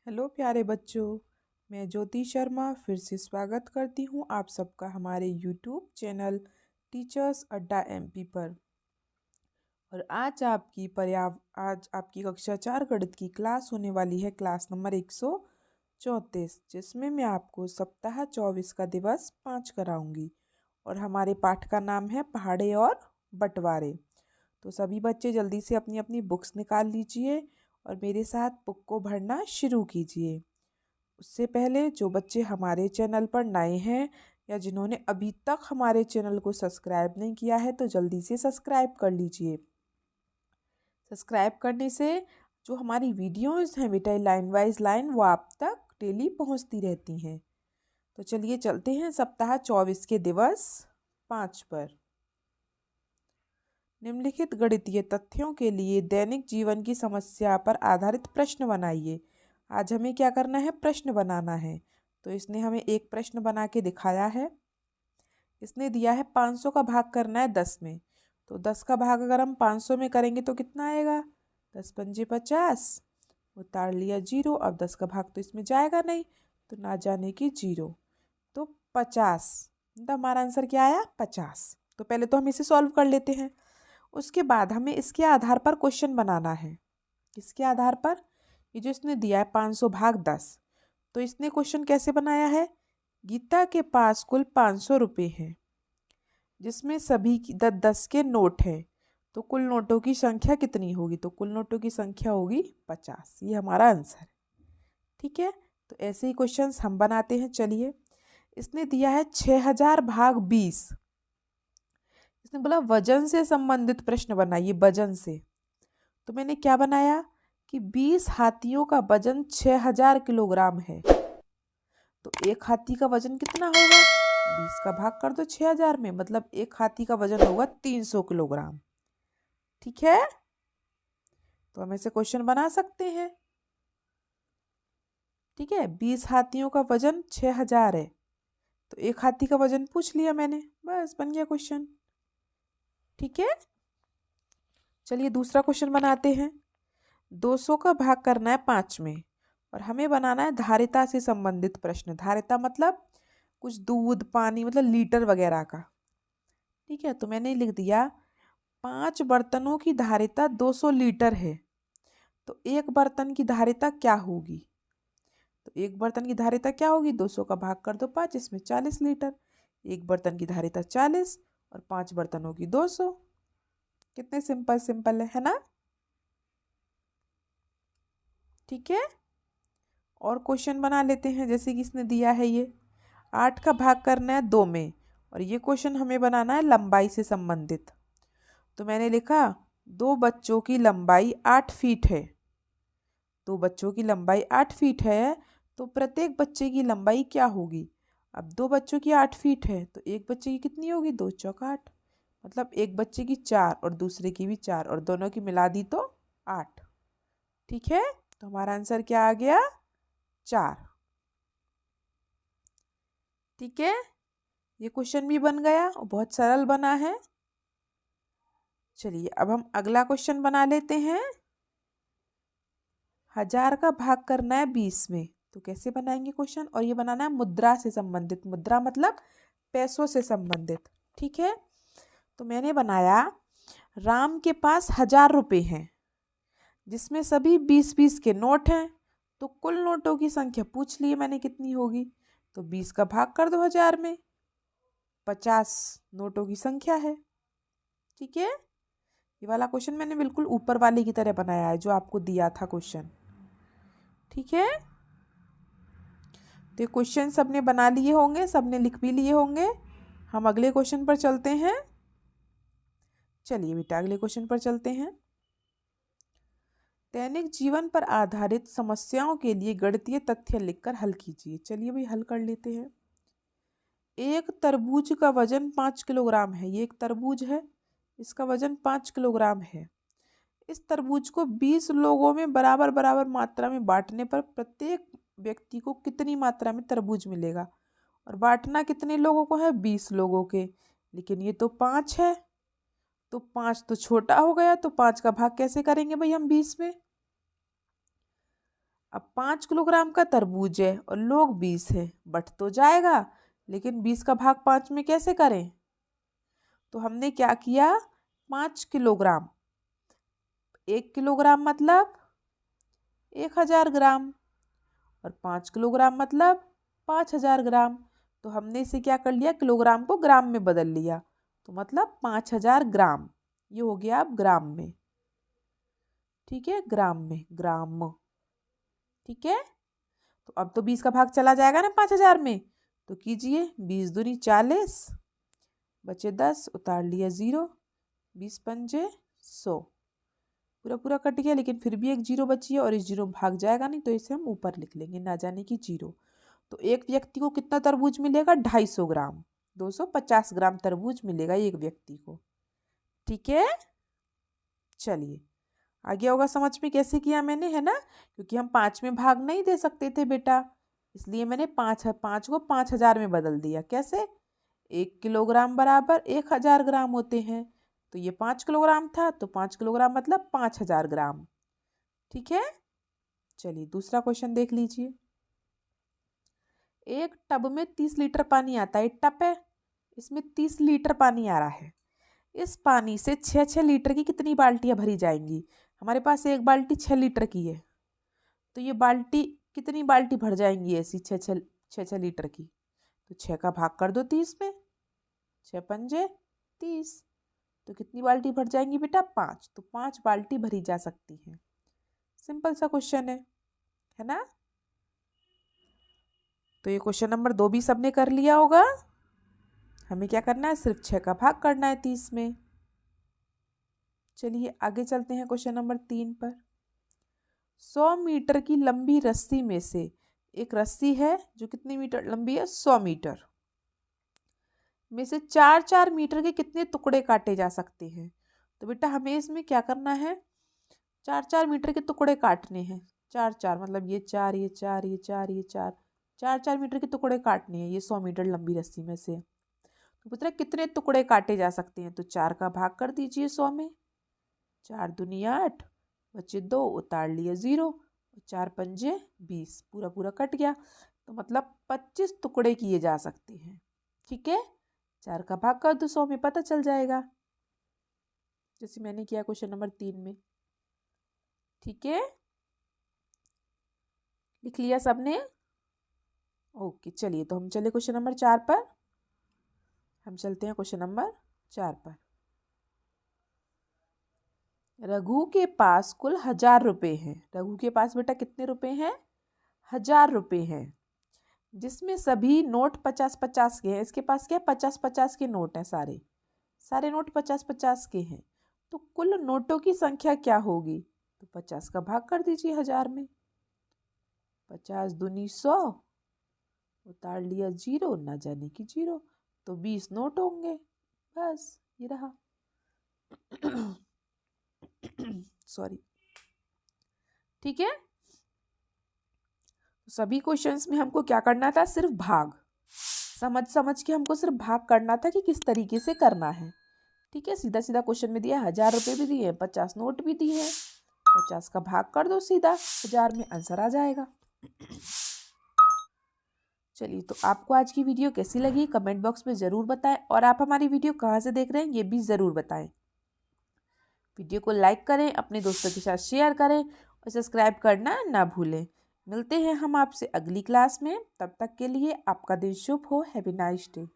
Hello प्यारे बच्चों। मैं ज्योति शर्मा फिर से स्वागत करती हूँ आप सबका हमारे यूट्यूब चैनल टीचर्स अड्डा एमपी पर। और आज आपकी कक्षा 4 गणित की क्लास होने वाली है, क्लास नंबर 134, जिसमें मैं आपको सप्ताह 24 का दिवस 5 कराऊंगी। और हमारे पाठ का नाम है पहाड़े और बंटवारे। तो सभी बच्चे जल्दी से अपनी अपनी बुक्स निकाल लीजिए और मेरे साथ बुक को भरना शुरू कीजिए। उससे पहले जो बच्चे हमारे चैनल पर नए हैं या जिन्होंने अभी तक हमारे चैनल को सब्सक्राइब नहीं किया है तो जल्दी से सब्सक्राइब कर लीजिए। सब्सक्राइब करने से जो हमारी वीडियोस हैं बेटा लाइन वाइज लाइन वो आप तक डेली पहुंचती रहती हैं। तो चलिए चलते हैं सप्ताह 24 के दिवस 5 पर। निम्नलिखित गणितीय तथ्यों के लिए दैनिक जीवन की समस्या पर आधारित प्रश्न बनाइए। आज हमें क्या करना है, प्रश्न बनाना है। तो इसने हमें एक प्रश्न बना के दिखाया है। इसने दिया है 500 का भाग करना है 10 में। तो 10 का भाग अगर हम 500 में करेंगे तो कितना आएगा, 10 पंजे 50, उतार लिया जीरो। अब 10 का भाग तो इसमें जाएगा नहीं, तो ना जाने की जीरो, तो 50। तो हमारा आंसर क्या आया, 50। तो पहले तो हम इसे सॉल्व कर लेते हैं। उसके बाद हमें इसके आधार पर क्वेश्चन बनाना है। किसके आधार पर, ये जो इसने दिया है 500 भाग 10, तो इसने क्वेश्चन कैसे बनाया है। गीता के पास कुल 500 रुपये हैं जिसमें सभी 10 के नोट हैं, तो कुल नोटों की संख्या कितनी होगी, तो कुल नोटों की संख्या होगी 50। ये हमारा आंसर है। ठीक है, तो ऐसे ही क्वेश्चंस हम बनाते हैं। चलिए, इसने दिया है 6000 भाग 20। इसने बोला वजन से संबंधित प्रश्न बनाइए, वजन से। तो मैंने क्या बनाया कि 20 हाथियों का वजन 6000 किलोग्राम है। तो एक हाथी का वजन कितना होगा, 20 का भाग कर दो 6000 में, मतलब एक हाथी का वजन होगा 300 किलोग्राम। ठीक है, तो हम ऐसे क्वेश्चन बना सकते हैं। ठीक है, 20 हाथियों का वजन 6000 है, तो एक हाथी का वजन पूछ लिया मैंने, बस बन गया क्वेश्चन। ठीक है, चलिए दूसरा क्वेश्चन बनाते हैं। 200 का भाग करना है 5 में और हमें बनाना है धारिता से संबंधित प्रश्न। धारिता मतलब कुछ दूध पानी, मतलब लीटर वगैरह का। ठीक है, तो मैंने लिख दिया 5 बर्तनों की धारिता 200 लीटर है, तो एक बर्तन की धारिता क्या होगी। तो एक बर्तन की धारिता क्या होगी, 200 का भाग कर दो 5, इसमें 40 लीटर। एक बर्तन की धारिता 40 और 5 बर्तनों की 200। कितने सिंपल सिंपल है ना। ठीक है, और क्वेश्चन बना लेते हैं। जैसे कि इसने दिया है ये 8 का भाग करना है 2 में और ये क्वेश्चन हमें बनाना है लंबाई से संबंधित। तो मैंने लिखा 2 बच्चों की लंबाई 8 फीट है। 2 बच्चों की लंबाई 8 फीट है, तो प्रत्येक बच्चे की लंबाई क्या होगी। अब 2 बच्चों की 8 फीट है तो एक बच्चे की कितनी होगी, 2 चौक 8, मतलब एक बच्चे की 4 और दूसरे की भी 4 और दोनों की मिला दी तो 8। ठीक है, तो हमारा आंसर क्या आ गया, 4। ठीक है, ये क्वेश्चन भी बन गया और बहुत सरल बना है। चलिए अब हम अगला क्वेश्चन बना लेते हैं। 1000 का भाग करना है 20 में, तो कैसे बनाएंगे क्वेश्चन, और ये बनाना है मुद्रा से संबंधित। मुद्रा मतलब पैसों से संबंधित। ठीक है, तो मैंने बनाया राम के पास 1000 रुपये हैं जिसमें सभी 20-20 के नोट हैं, तो कुल नोटों की संख्या पूछ ली मैंने कितनी होगी। तो 20 का भाग कर दो 1000 में, 50 नोटों की संख्या है। ठीक है, ये वाला क्वेश्चन मैंने बिल्कुल ऊपर वाले की तरह बनाया है जो आपको दिया था क्वेश्चन। ठीक है, तो क्वेश्चन सबने बना लिए होंगे, सबने लिख भी लिए होंगे। हम अगले क्वेश्चन पर चलते हैं। चलिए बेटा अगले क्वेश्चन पर चलते हैं। दैनिक जीवन पर आधारित समस्याओं के लिए गणितीय तथ्य लिखकर हल कीजिए। चलिए भाई हल कर लेते हैं। एक तरबूज का वजन 5 किलोग्राम है। ये एक तरबूज है, इसका वजन 5 किलोग्राम है। इस तरबूज को 20 लोगों में बराबर बराबर मात्रा में बांटने पर प्रत्येक व्यक्ति को कितनी मात्रा में तरबूज मिलेगा। और बांटना कितने लोगों को है, 20 लोगों के। लेकिन ये तो 5 है, तो 5 तो छोटा हो गया, तो 5 का भाग कैसे करेंगे भाई हम 20 में। अब 5 किलोग्राम का तरबूज है और लोग 20 है, बट तो जाएगा, लेकिन 20 का भाग 5 में कैसे करें? तो हमने क्या किया, 5 किलोग्राम, 1 किलोग्राम मतलब 1000 ग्राम, और 5 किलोग्राम मतलब 5000 ग्राम। तो हमने इसे क्या कर लिया, किलोग्राम को ग्राम में बदल लिया, तो मतलब 5000 ग्राम। ये हो गया अब ग्राम में, ठीक है, ग्राम में, ग्राम, ठीक है। तो अब तो 20 का भाग चला जाएगा ना 5000 में, तो कीजिए, 20 दूनी 40, बचे 10, उतार लिया 0, 20 पंजे 100, पूरा पूरा कट गया, लेकिन फिर भी एक 0 बची है और इस 0 भाग जाएगा नहीं, तो इसे हम ऊपर लिख लेंगे, ना जाने की 0। तो एक व्यक्ति को कितना तरबूज मिलेगा, 250 ग्राम, 250 ग्राम तरबूज मिलेगा एक व्यक्ति को, ठीक है। चलिए, आ गया होगा समझ में कैसे किया मैंने, है ना, क्योंकि हम 5 में भाग नहीं दे सकते थे बेटा, इसलिए मैंने 5 को 5000 में बदल दिया। कैसे, 1 किलोग्राम बराबर 1000 ग्राम होते हैं, तो ये 5 किलोग्राम था, तो 5 किलोग्राम मतलब 5000 ग्राम, ठीक है। चलिए दूसरा क्वेश्चन देख लीजिए। एक टब में 30 लीटर पानी आता है, एक टब है, इसमें 30 लीटर पानी आ रहा है। इस पानी से 6 लीटर की कितनी बाल्टियां भरी जाएंगी? हमारे पास एक बाल्टी 6 लीटर की है, तो ये बाल्टी कितनी बाल्टी भर जाएंगी ऐसी 6 लीटर की? तो 6 का भाग कर दो 30 में, 6 पंजे 30, तो कितनी बाल्टी भर जाएंगी बेटा? 5, तो 5 बाल्टी भरी जा सकती है। सिंपल सा क्वेश्चन है ना। तो ये क्वेश्चन नंबर 2 भी सबने कर लिया होगा। हमें क्या करना है, सिर्फ 6 का भाग करना है 30 में। चलिए आगे चलते हैं क्वेश्चन नंबर 3 पर। 100 मीटर की लंबी रस्सी में से एक रस्सी है जो कितनी मीटर लंबी है, 100 मीटर में से 4-4 मीटर के कितने टुकड़े काटे जा सकते हैं? तो बेटा हमें इसमें क्या करना है, 4-4 मीटर के टुकड़े काटने हैं। 4-4 मतलब ये 4, ये 4, ये 4, ये 4, 4-4 मीटर के टुकड़े काटने हैं ये 100 मीटर लंबी रस्सी में से। तो पुत्र कितने टुकड़े काटे जा सकते हैं? तो 4 का भाग कर दीजिए 100 में, 4 दूनी 8, बचे 2, उतार लिए 0, 4 पंजे 20, पूरा पूरा कट गया, तो मतलब 25 टुकड़े किए जा सकते हैं, ठीक है। 4 का भाग कर दो 100 में, पता चल जाएगा, जैसे मैंने किया क्वेश्चन नंबर 3 में, ठीक है। लिख लिया सबने? ओके, चलिए तो हम चले क्वेश्चन नंबर 4 पर। हम चलते हैं क्वेश्चन नंबर 4 पर। रघु के पास कुल 1000 रुपये हैं। रघु के पास बेटा कितने रुपए हैं? 1000 रुपये हैं, जिसमें सभी नोट 50-50 के हैं। इसके पास क्या 50-50 के नोट हैं, सारे सारे नोट 50-50 के हैं। तो कुल नोटों की संख्या क्या होगी? तो 50 का भाग कर दीजिए 1000 में, 50 दूनी 100, उतार लिया 0, ना जाने की 0, तो 20 नोट होंगे, बस ये रहा। सॉरी, ठीक है। सभी क्वेश्चंस में हमको क्या करना था, सिर्फ भाग समझ समझ के हमको सिर्फ भाग करना था कि किस तरीके से करना है, ठीक है। सीधा सीधा क्वेश्चन में दिया, 1000 रुपये भी दिए, 50 नोट भी दिए, 50 का भाग कर दो सीधा 1000 में, आंसर आ जाएगा। चलिए, तो आपको आज की वीडियो कैसी लगी कमेंट बॉक्स में ज़रूर बताएं, और आप हमारी वीडियो कहाँ से देख रहे हैं ये भी ज़रूर बताएं। वीडियो को लाइक करें, अपने दोस्तों के साथ शेयर करें और सब्सक्राइब करना ना भूलें। मिलते हैं हम आपसे अगली क्लास में, तब तक के लिए आपका दिन शुभ हो। Have a nice day.